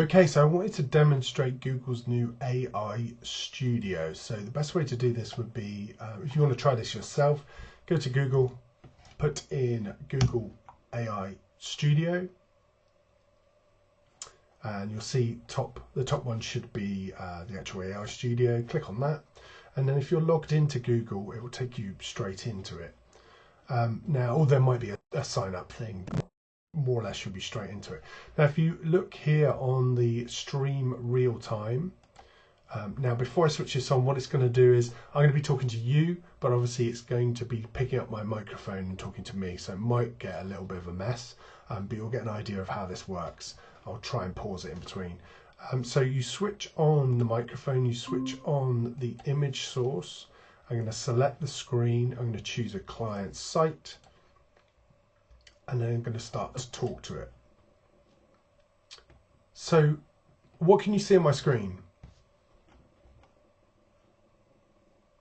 Okay, so I wanted to demonstrate Google's new AI Studio. So the best way to do this would be, if you want to try this yourself, go to Google, put in Google AI Studio, and you'll see the top one should be the actual AI Studio. Click on that, and then if you're logged into Google, it will take you straight into it. Now, or there might be a sign up thing. More or less you'll be straight into it. Now if you look here on the stream real time, now before I switch this on, what it's going to do is I'm going to be talking to you, but obviously it's going to be picking up my microphone and talking to me, so it might get a little bit of a mess, but you'll get an idea of how this works. I'll try and pause it in between. So you switch on the microphone, you switch on the image source. I'm going to select the screen, I'm going to choose a client site, and then I'm going to start to talk to it. So what can you see on my screen?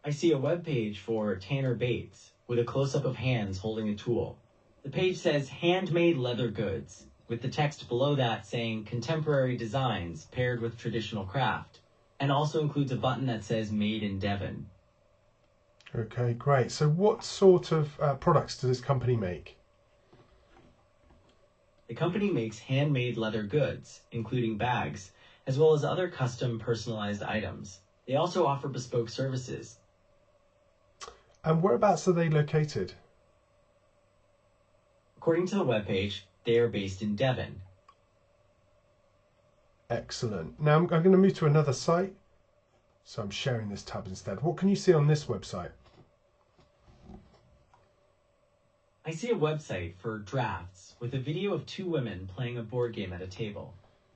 I see a web page for Tanner Bates with a close-up of hands holding a tool. The page says handmade leather goods, with the text below that saying contemporary designs paired with traditional craft, and also includes a button that says made in Devon. Okay, great. So what sort of products does this company make? The company makes handmade leather goods, including bags, as well as other custom personalized items. They also offer bespoke services. And whereabouts are they located? According to the webpage, they are based in Devon. Excellent. Now I'm going to move to another site. So I'm sharing this tab instead. What can you see on this website? I see a website for drafts with a video of two women playing a board game at a table.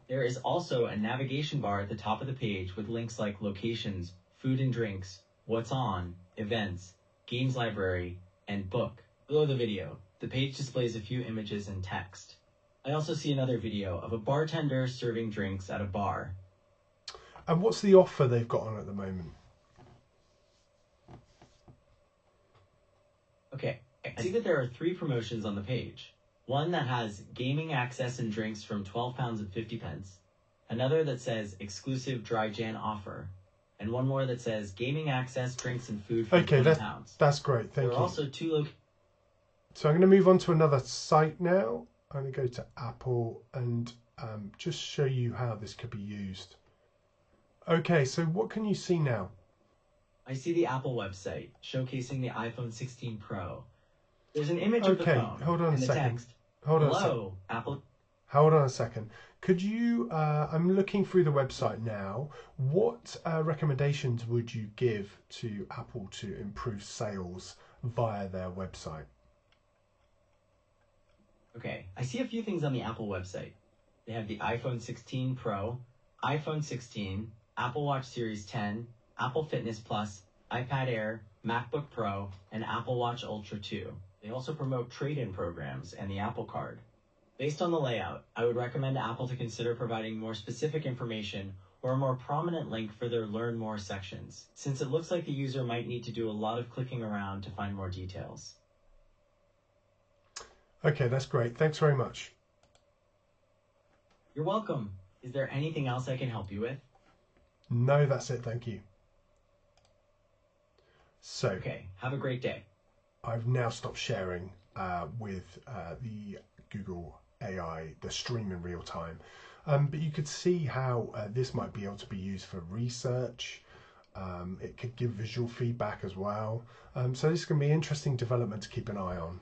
There is also a navigation bar at the top of the page with links like locations, food and drinks, what's on, events, games library, and book. Below the video, the page displays a few images and text. I also see another video of a bartender serving drinks at a bar. And what's the offer they've got on at the moment? Okay, I see that there are 3 promotions on the page. One that has gaming access and drinks from £12.50, another that says exclusive dry Jan offer, and one more that says gaming access, drinks, and food for £20. That's great, thank you. There are also 2 So I'm going to move on to another site now. I'm going to go to Apple and just show you how this could be used. Okay, so what can you see now? I see the Apple website showcasing the iPhone 16 Pro. There's an image of the phone. Hold on a second. Text, hold on hello, Apple. Hold on a second. Could you, I'm looking through the website now. What recommendations would you give to Apple to improve sales via their website? Okay, I see a few things on the Apple website. They have the iPhone 16 Pro, iPhone 16, Apple Watch Series 10, Apple Fitness Plus, iPad Air, MacBook Pro, and Apple Watch Ultra 2. They also promote trade-in programs and the Apple Card. Based on the layout, I would recommend Apple to consider providing more specific information or a more prominent link for their Learn More sections, since it looks like the user might need to do a lot of clicking around to find more details. Okay, that's great. Thanks very much. You're welcome. Is there anything else I can help you with? No, that's it. Thank you. So, okay, have a great day. I've now stopped sharing with the Google AI, the stream in real time. But you could see how this might be able to be used for research. It could give visual feedback as well. So this is going to be an interesting development to keep an eye on.